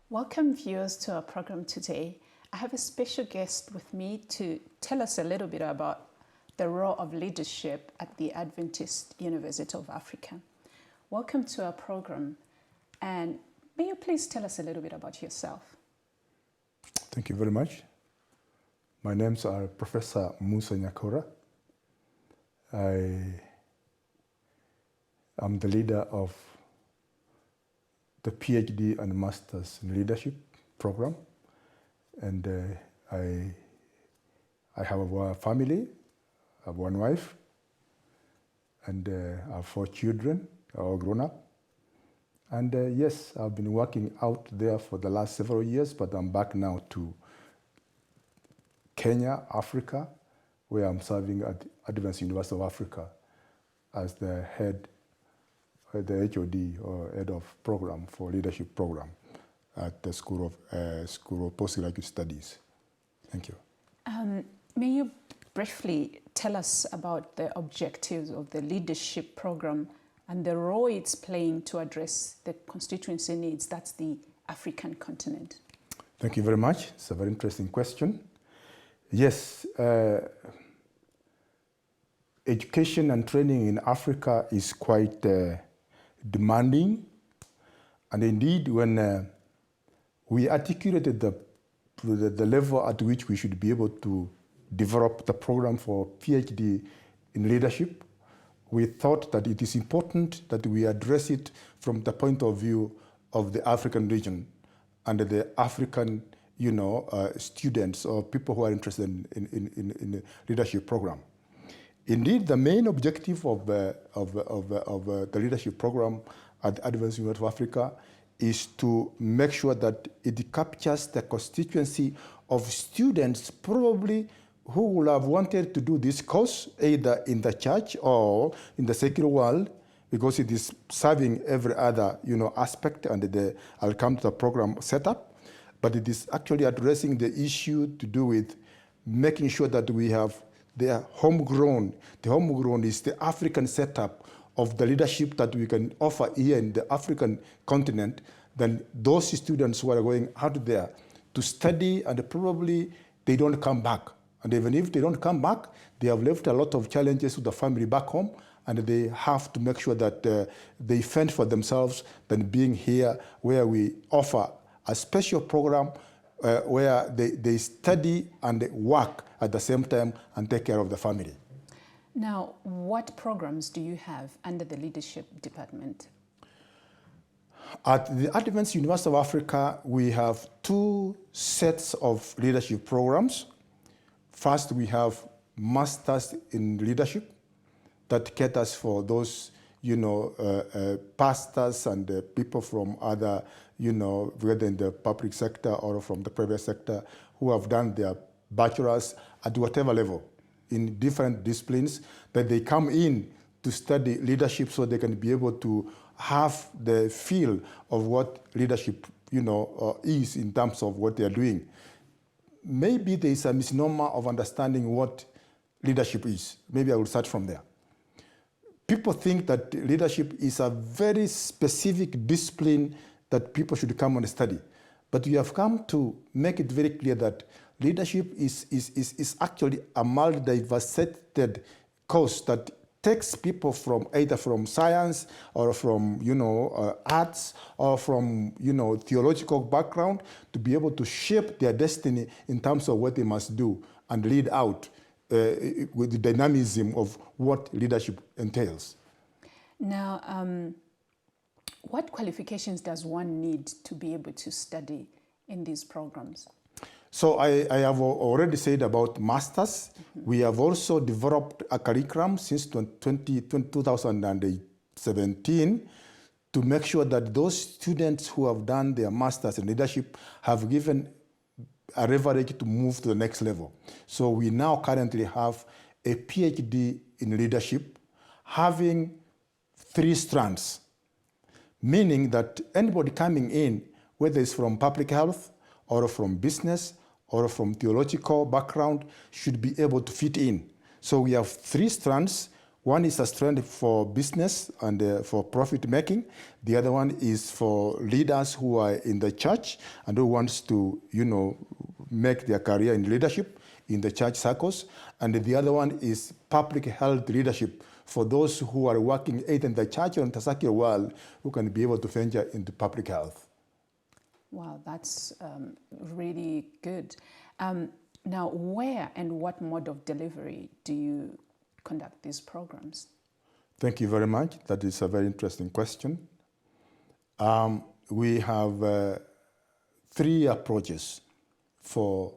Welcome viewers to our program today. I have a special guest with me to tell us a little bit about the role of leadership at the Adventist University of Africa. Welcome to our program, and may you please tell us a little bit about yourself? Thank you very much. My name's Professor Musa Nyakora. I am the leader of the PhD and Masters in Leadership program, and I have a family. I have one wife, and I have 4 children, all grown up. And yes, I've been working out there for the last several years, but I'm back now to Kenya, Africa, where I'm serving at Adventist University of Africa as the head, the HOD, or head of program for leadership program at the School of Postgraduate Studies. Thank you. May you briefly tell us about the objectives of the leadership program and the role it's playing to address the constituency needs, that's the African continent? Thank you very much. It's a very interesting question. Yes, education and training in Africa is quite demanding, and indeed when we articulated the level at which we should be able to develop the program for PhD in leadership, we thought that it is important that we address it from the point of view of the African region and the African students or people who are interested in the leadership program. Indeed, the main objective of the leadership program at the Adventist University of Africa is to make sure that it captures the constituency of students probably who will have wanted to do this course either in the church or in the secular world, because it is serving every other aspect, and I'll come to the program setup, but it is actually addressing the issue to do with making sure that we have the homegrown. The homegrown is the African setup of the leadership that we can offer here in the African continent. Then those students who are going out there to study and probably they don't come back. And even if they don't come back, they have left a lot of challenges to the family back home, and they have to make sure that they fend for themselves than being here where we offer a special program where they study and work at the same time and take care of the family. Now, what programs do you have under the leadership department? At the Adventist University of Africa, we have 2 sets of leadership programs. First, we have Masters in Leadership that caters for those, pastors and people from other, whether in the public sector or from the private sector, who have done their bachelor's at whatever level in different disciplines, that they come in to study leadership so they can be able to have the feel of what leadership, is in terms of what they are doing. Maybe there is a misnomer of understanding what leadership is. Maybe I will start from there. People think that leadership is a very specific discipline that people should come and study. But we have come to make it very clear that leadership is actually a multidiversity course that takes people from either from science or from arts or from theological background to be able to shape their destiny in terms of what they must do and lead out with the dynamism of what leadership entails. Now, what qualifications does one need to be able to study in these programs? So I have already said about masters. Mm-hmm. We have also developed a curriculum since 2017 to make sure that those students who have done their masters in leadership have given a leverage to move to the next level. So we now currently have a PhD in leadership having 3 strands, meaning that anybody coming in, whether it's from public health or from business or from theological background, should be able to fit in. So we have 3 strands One is a strand for business and for profit making. The other one is for leaders who are in the church and who wants to, make their career in leadership in the church circles. And the other one is public health leadership for those who are working either in the church or in the secular world who can be able to venture into public health. Wow, that's really good. Now, where and what mode of delivery do you conduct these programs? Thank you very much. That is a very interesting question. We have 3 approaches for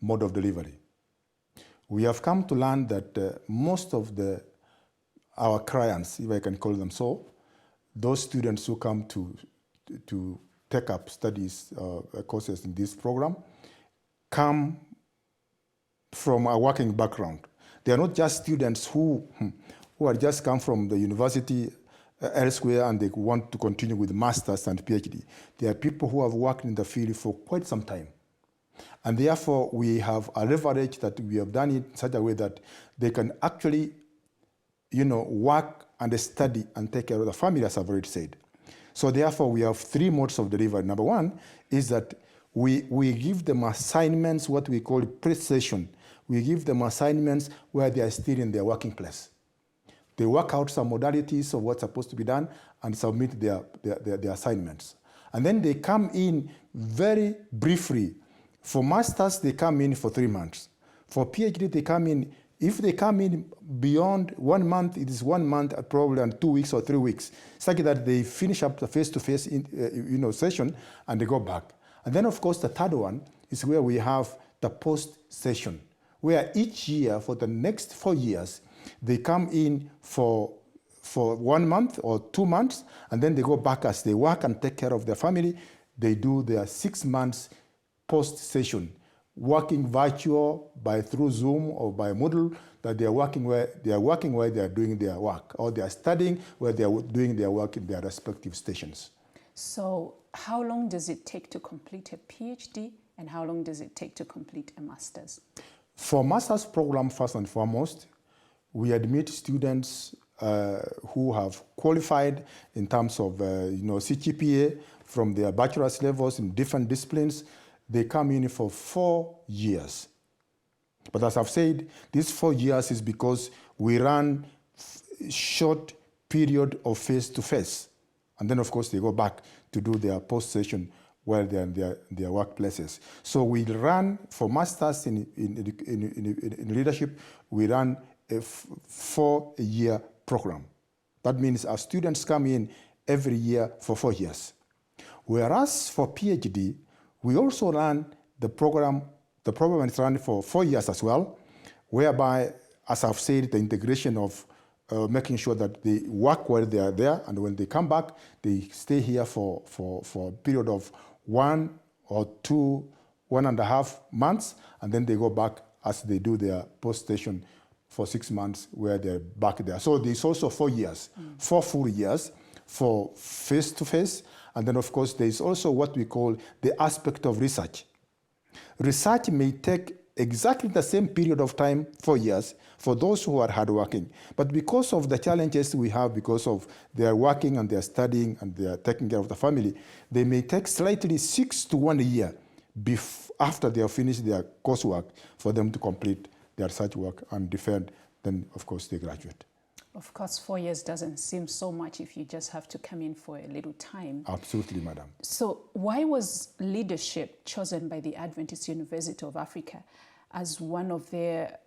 mode of delivery. We have come to learn that most of our clients, if I can call them so, those students who come to take up studies courses in this program, come from a working background. They are not just students who are just come from the university elsewhere and they want to continue with masters and PhD. They are people who have worked in the field for quite some time. And therefore, we have a leverage that we have done it in such a way that they can actually, work and study and take care of the family, as I've already said. So therefore, we have 3 modes of delivery. Number 1 is that we give them assignments, what we call pre-session. We give them assignments where they are still in their working place. They work out some modalities of what's supposed to be done and submit their assignments. And then they come in very briefly. For masters, they come in for 3 months. For PhD, they come in, if they come in beyond 1 month, it is 1 month probably and 2 weeks or 3 weeks, such that they finish up the face-to-face session and they go back. And then, of course, the third one is where we have the post-session, where each year for the next 4 years, they come in for 1 month or 2 months, and then they go back as they work and take care of their family. They do their 6 months post-session, working virtual through Zoom or by Moodle, that they are working where they are doing their work, or they are studying where they are doing their work in their respective stations. So how long does it take to complete a PhD, and how long does it take to complete a master's? For master's program, first and foremost, we admit students who have qualified in terms of CGPA from their bachelor's levels in different disciplines. They come in for 4 years. But as I've said, these 4 years is because we run short period of face-to-face. And then, of course, they go back to do their post-session while they're in their workplaces. So we run, for masters in leadership, we run a 4-year program. That means our students come in every year for 4 years. Whereas for PhD, we also run the program is run for 4 years as well, whereby, as I've said, the integration of making sure that they work while they are there, and when they come back, they stay here for a period of 1 or 2, 1.5 months, and then they go back as they do their post-station for 6 months where they're back there. So there's also 4 years, 4 full years for face-to-face. And then, of course, there's also what we call the aspect of research. Research may take exactly the same period of time, 4 years, for those who are hardworking. But because of the challenges we have, because of their working and their studying and their taking care of the family, they may take slightly 6 to 1 year after they have finished their coursework for them to complete their research work and defend, then, of course, they graduate. Of course, 4 years doesn't seem so much if you just have to come in for a little time. Absolutely, madam. So why was leadership chosen by the Adventist University of Africa as one of their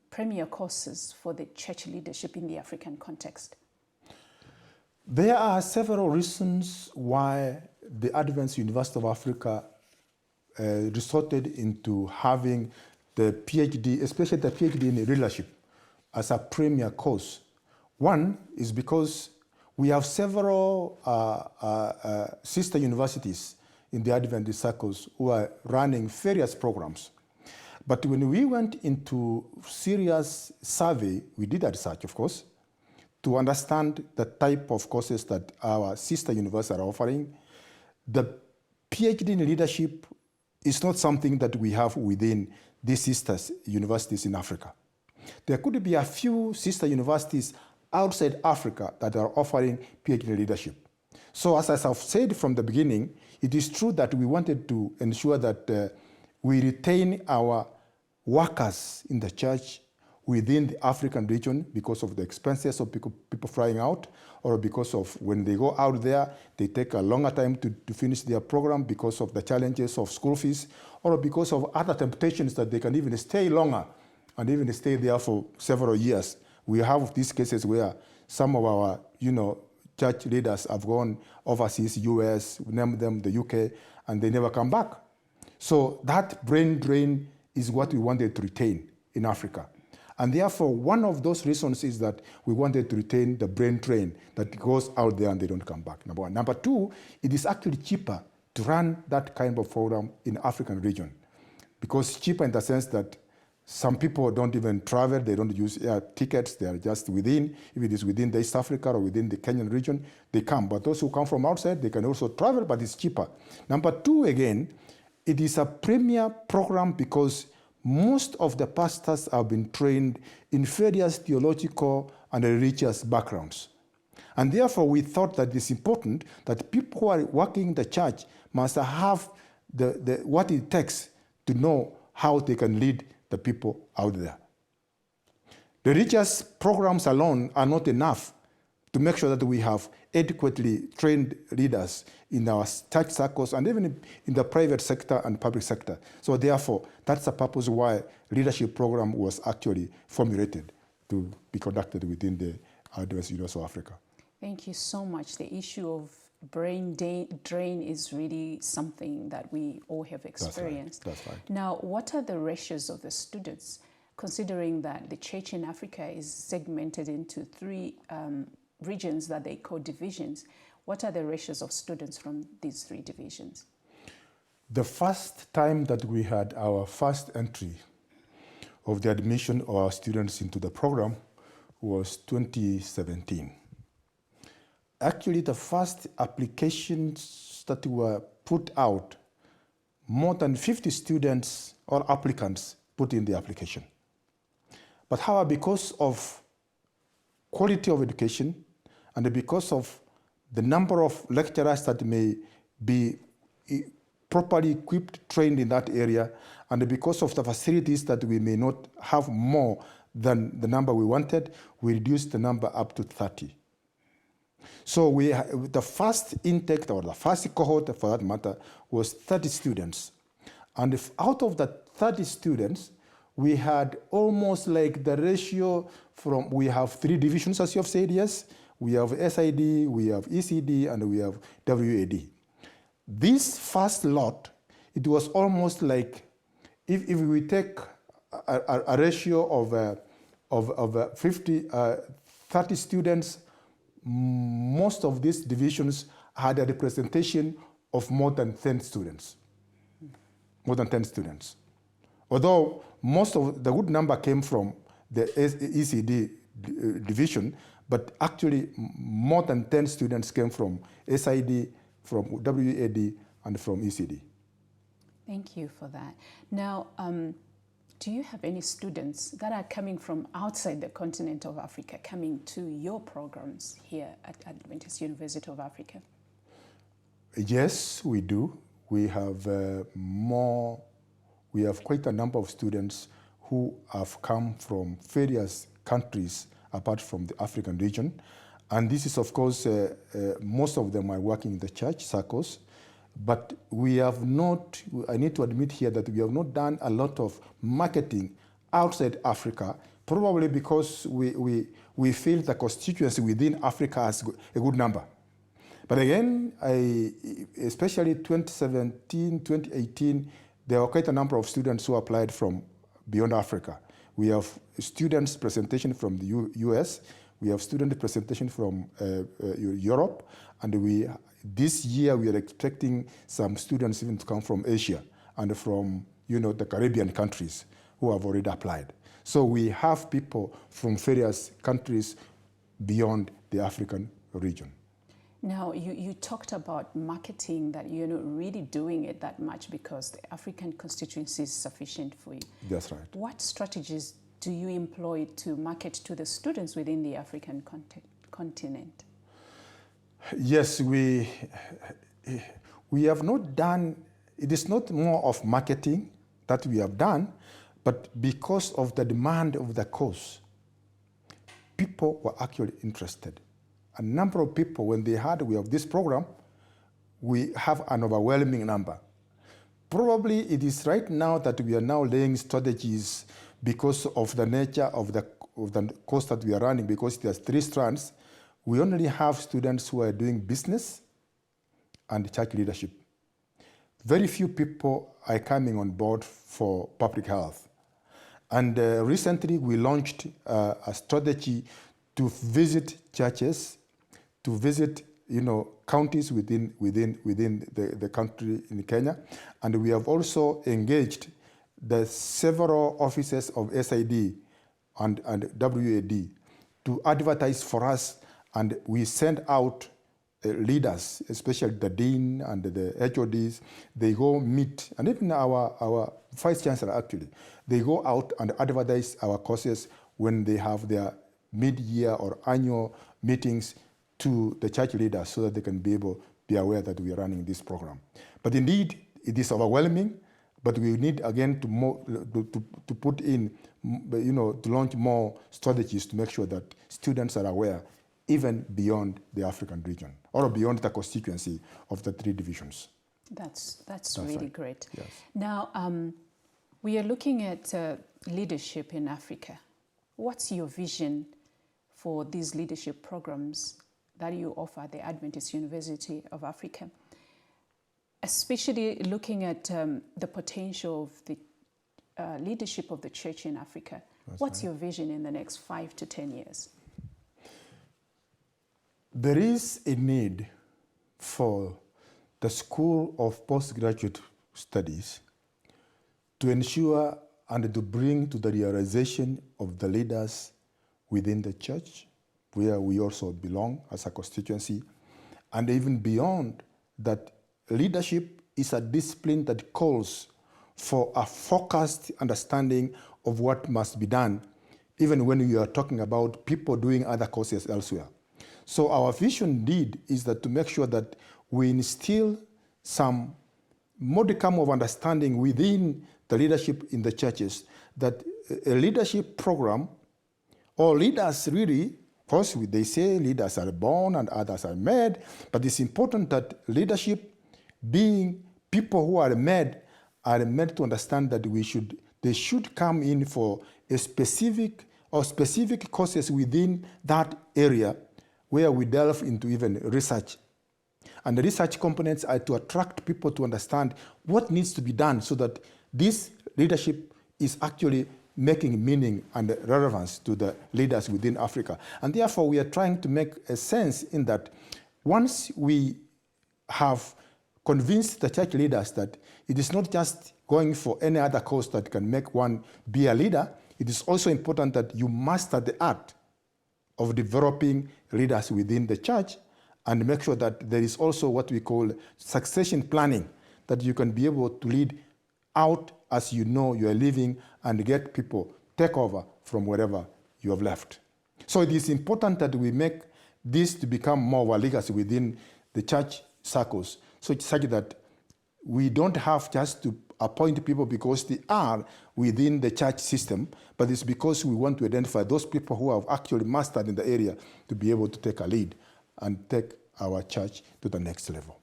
premier courses for the church leadership in the African context? There are several reasons why the Adventist University of Africa resorted into having the PhD, especially the PhD in leadership, as a premier course. One is because we have several sister universities in the Adventist circles who are running various programs. But when we went into serious survey, we did a research, of course, to understand the type of courses that our sister universities are offering. The PhD in leadership is not something that we have within these sister universities in Africa. There could be a few sister universities outside Africa that are offering PhD leadership. So as I've said from the beginning, it is true that we wanted to ensure that we retain our workers in the church within the African region because of the expenses of people flying out, or because of when they go out there, they take a longer time to finish their program because of the challenges of school fees, or because of other temptations that they can even stay longer and even stay there for several years. We have these cases where some of our, church leaders have gone overseas, US, name them the UK, and they never come back. So that brain drain is what we wanted to retain in Africa. And therefore, one of those reasons is that we wanted to retain the brain drain that goes out there and they don't come back, number one. Number two, it is actually cheaper to run that kind of program in the African region, because cheaper in the sense that some people don't even travel, they don't use air tickets, they are just within, if it is within the East Africa or within the Kenyan region, they come. But those who come from outside, they can also travel, but it's cheaper. Number two, again, it is a premier program because most of the pastors have been trained in various theological and religious backgrounds. And therefore, we thought that it's important that people who are working in the church must have what it takes to know how they can lead the people out there. The religious programs alone are not enough to make sure that we have adequately trained leaders in our church circles and even in the private sector and public sector. So therefore, that's the purpose why leadership program was actually formulated to be conducted within the Adventist University of Africa. Thank you so much. The issue of brain drain is really something that we all have experienced. That's right. Now, what are the ratios of the students, considering that the church in Africa is segmented into three regions that they call divisions? What are the ratios of students from these three divisions? The first time that we had our first entry of the admission of our students into the program was 2017. Actually, the first applications that were put out, more than 50 students or applicants put in the application. But however, because of quality of education and because of the number of lecturers that may be properly equipped, trained in that area, and because of the facilities that we may not have more than the number we wanted, we reduced the number up to 30. So the first intake, or the first cohort for that matter, was 30 students. And if out of the 30 students, we had almost like the ratio from, we have three divisions, as you have said, yes. We have SID, we have ECD, and we have WAD. This first lot, it was almost like, if we take a ratio of 30 students, most of these divisions had a representation of more than 10 students. More than 10 students. Although most of the good number came from the ECD division, but actually more than 10 students came from SID, from WAD, and from ECD. Thank you for that. Now, do you have any students that are coming from outside the continent of Africa coming to your programs here at Adventist University of Africa? Yes, we do. We have we have quite a number of students who have come from various countries apart from the African region. And this is, of course, most of them are working in the church circles. But we have not, I need to admit here that we have not done a lot of marketing outside Africa, probably because we feel the constituency within Africa has a good number. But again, especially 2017, 2018, there were quite a number of students who applied from beyond Africa. We have students presentation from the US, we have student presentation from Europe, and this year we are expecting some students even to come from Asia and from the Caribbean countries who have already applied. So we have people from various countries beyond the African region. Now, you talked about marketing, that you're not really doing it that much because the African constituency is sufficient for you. That's right. What strategies do you employ to market to the students within the African continent? Yes, we have not done, it is not more of marketing that we have done, but because of the demand of the course, people were actually interested. A number of people, when they heard we have this program, we have an overwhelming number. Probably it is right now that we are now laying strategies because of the nature of the course that we are running, because there's 3 strands. We only have students who are doing business and church leadership. Very few people are coming on board for public health. And recently we launched a strategy to visit churches, to visit counties within the country in Kenya. And we have also engaged the several offices of SID and WAD to advertise for us, and we send out leaders, especially the dean and the HODs. They go meet, and even our vice chancellor actually, they go out and advertise our courses when they have their mid-year or annual meetings to the church leaders, so that they can be aware that we are running this program. But indeed, it is overwhelming, but we need again to put in, to launch more strategies to make sure that students are aware, even beyond the African region or beyond the constituency of the 3 divisions. That's really right. Great. Yes. Now, we are looking at leadership in Africa. What's your vision for these leadership programs that you offer at the Adventist University of Africa, especially looking at the potential of the leadership of the church in Africa? What's your vision in the next 5 to 10 years? There is a need for the School of Postgraduate Studies to ensure and to bring to the realization of the leaders within the church, where we also belong as a constituency, and even beyond that, leadership is a discipline that calls for a focused understanding of what must be done, even when we are talking about people doing other courses elsewhere. So our vision indeed is that to make sure that we instill some modicum of understanding within the leadership in the churches, that a leadership program, or leaders really, of course they say leaders are born and others are made, but it's important that leadership, being people who are made to understand that they should come in for a specific courses within that area, where we delve into even research. And the research components are to attract people to understand what needs to be done so that this leadership is actually making meaning and relevance to the leaders within Africa. And therefore, we are trying to make a sense in that once we have convinced the church leaders that it is not just going for any other course that can make one be a leader, it is also important that you master the art of developing leaders within the church, and make sure that there is also what we call succession planning, that you can be able to lead out as you are leaving and get people take over from wherever you have left. So it is important that we make this to become more of a legacy within the church circles, so such that we don't have just to appoint people because they are within the church system, but it's because we want to identify those people who have actually mastered in the area to be able to take a lead and take our church to the next level.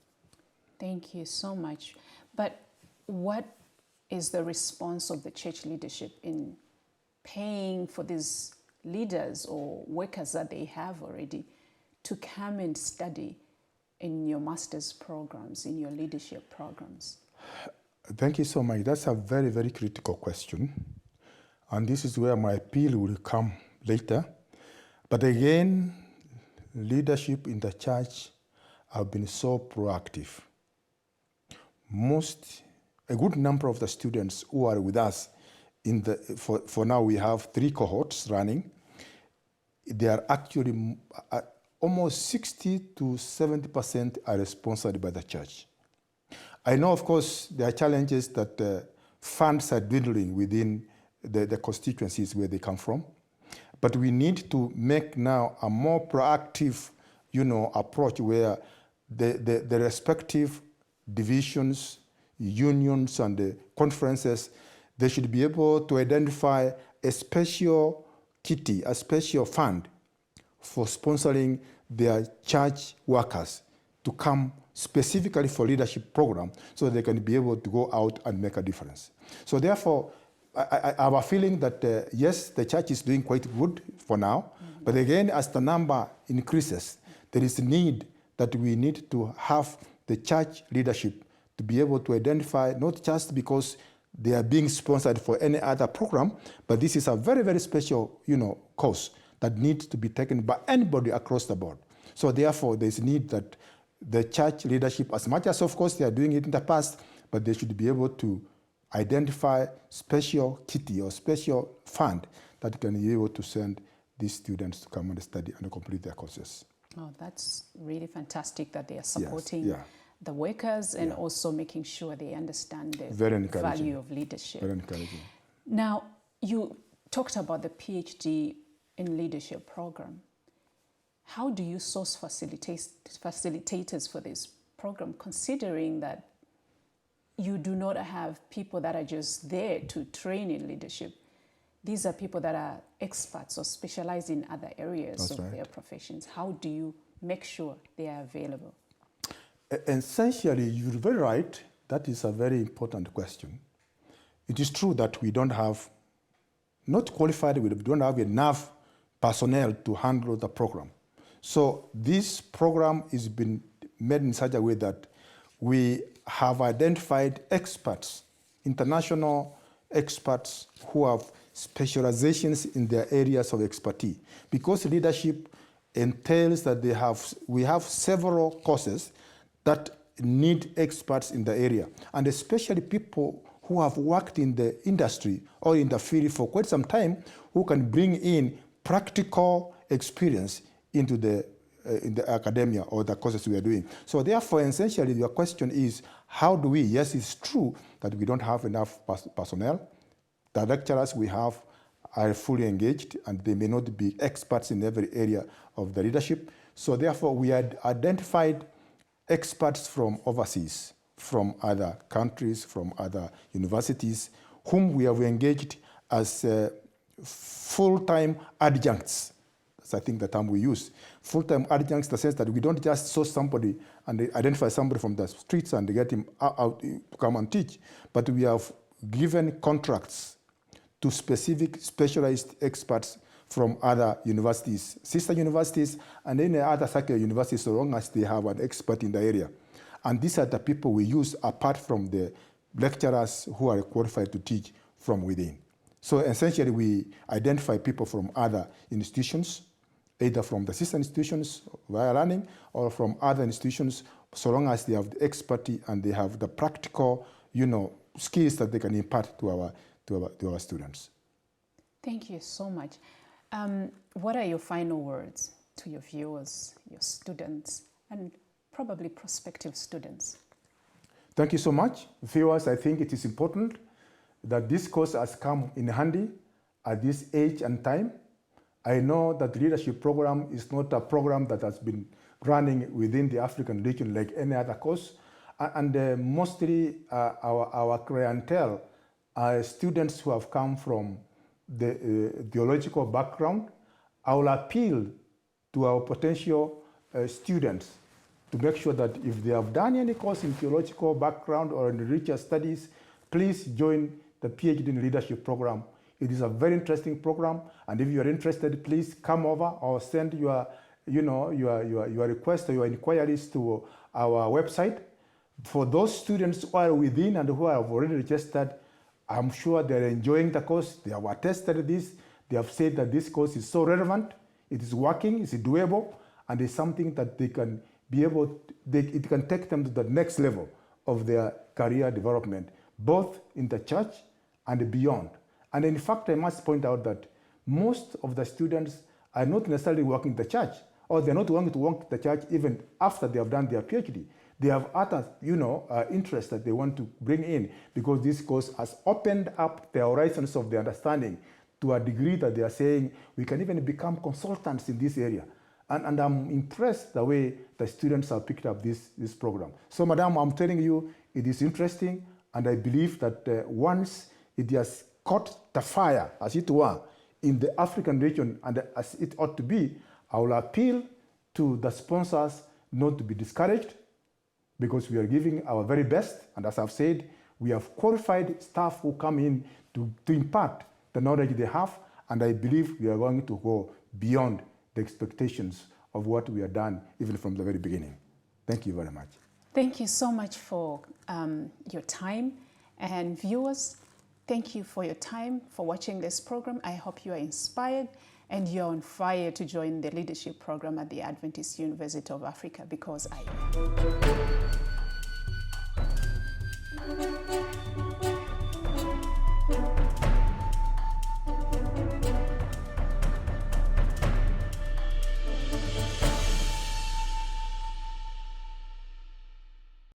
Thank you so much. But what is the response of the church leadership in paying for these leaders or workers that they have already to come and study in your master's programs, in your leadership programs? Thank you so much. That's a very, very critical question. And this is where my appeal will come later. But again, leadership in the church have been so proactive. A good number of the students who are with us for now we have 3 cohorts running. They are actually almost 60 to 70% are sponsored by the church. I know, of course, there are challenges that funds are dwindling within the constituencies where they come from. But we need to make now a more proactive, approach where the respective divisions, unions, and the conferences, they should be able to identify a special kitty, a special fund for sponsoring their church workers to come specifically for leadership program so they can be able to go out and make a difference. So therefore, I have a feeling that yes, the church is doing quite good for now, but again, as the number increases, there is a need that we need to have the church leadership to be able to identify, not just because they are being sponsored for any other program, but this is a very, very special, cause that needs to be taken by anybody across the board. So therefore, there's a need that the church leadership, as much as, of course, they are doing it in the past, but they should be able to identify special kitty or special fund that can be able to send these students to come and study and complete their courses. Oh, that's really fantastic that they are supporting Yes, the workers and also making sure they understand the Very value of leadership. Very encouraging. Now, you talked about the PhD in leadership program. How do you source facilitators for this program, considering that you do not have people that are just there to train in leadership? These are people that are experts or specialize in other areas of their professions. How do you make sure they are available? Essentially, you're very right. That is a very important question. It is true that we don't have, not qualified, we don't have enough personnel to handle the program. So this program has been made in such a way that we have identified experts, international experts who have specializations in their areas of expertise. Because leadership entails that we have several courses that need experts in the area, and especially people who have worked in the industry or in the field for quite some time, who can bring in practical experience into the in the academia or the courses we are doing. So therefore, essentially, your question is, how do we? Yes, it's true that we don't have enough personnel. The lecturers we have are fully engaged, and they may not be experts in every area of the leadership. So therefore, we had identified experts from overseas, from other countries, from other universities, whom we have engaged as full-time adjuncts. That's, I think, the term we use. Full-time adjuncts, in the sense that we don't just source somebody and identify somebody from the streets and get him out to come and teach, but we have given contracts to specific specialized experts from other universities, sister universities, and any other secular universities, so long as they have an expert in the area. And these are the people we use apart from the lecturers who are qualified to teach from within. So essentially, we identify people from other institutions, either from the sister institutions via learning or from other institutions, so long as they have the expertise and they have the practical, skills that they can impart to our students. Thank you so much. What are your final words to your viewers, your students, and probably prospective students? Thank you so much. Viewers, I think it is important that this course has come in handy at this age and time. I know that the leadership program is not a program that has been running within the African region like any other course. And mostly our clientele are students who have come from the theological background. I will appeal to our potential students to make sure that if they have done any course in theological background or in religious studies, please join the PhD in Leadership program. It is a very interesting program, and if you are interested, please come over or send your request or your inquiries to our website. For those students who are within and who have already registered, I'm sure they're enjoying the course. They have attested this. They have said that this course is so relevant, it is working, it's doable, and it's something that they can be able, it can take them to the next level of their career development, both in the church and beyond. And in fact, I must point out that most of the students are not necessarily working in the church, or they're not going to work in the church even after they have done their PhD. they have other, interests that they want to bring in, because this course has opened up the horizons of the understanding to a degree that they are saying we can even become consultants in this area. And I'm impressed the way the students have picked up this program. So, Madam, I'm telling you, it is interesting, and I believe that once it has caught the fire, as it were, in the African region, and as it ought to be, I will appeal to the sponsors not to be discouraged, because we are giving our very best. And as I've said, we have qualified staff who come in to impart the knowledge they have, and I believe we are going to go beyond the expectations of what we have done, even from the very beginning. Thank you very much. Thank you so much for your time. And viewers, thank you for your time, for watching this program. I hope you are inspired and you're on fire to join the leadership program at the Adventist University of Africa, because I am.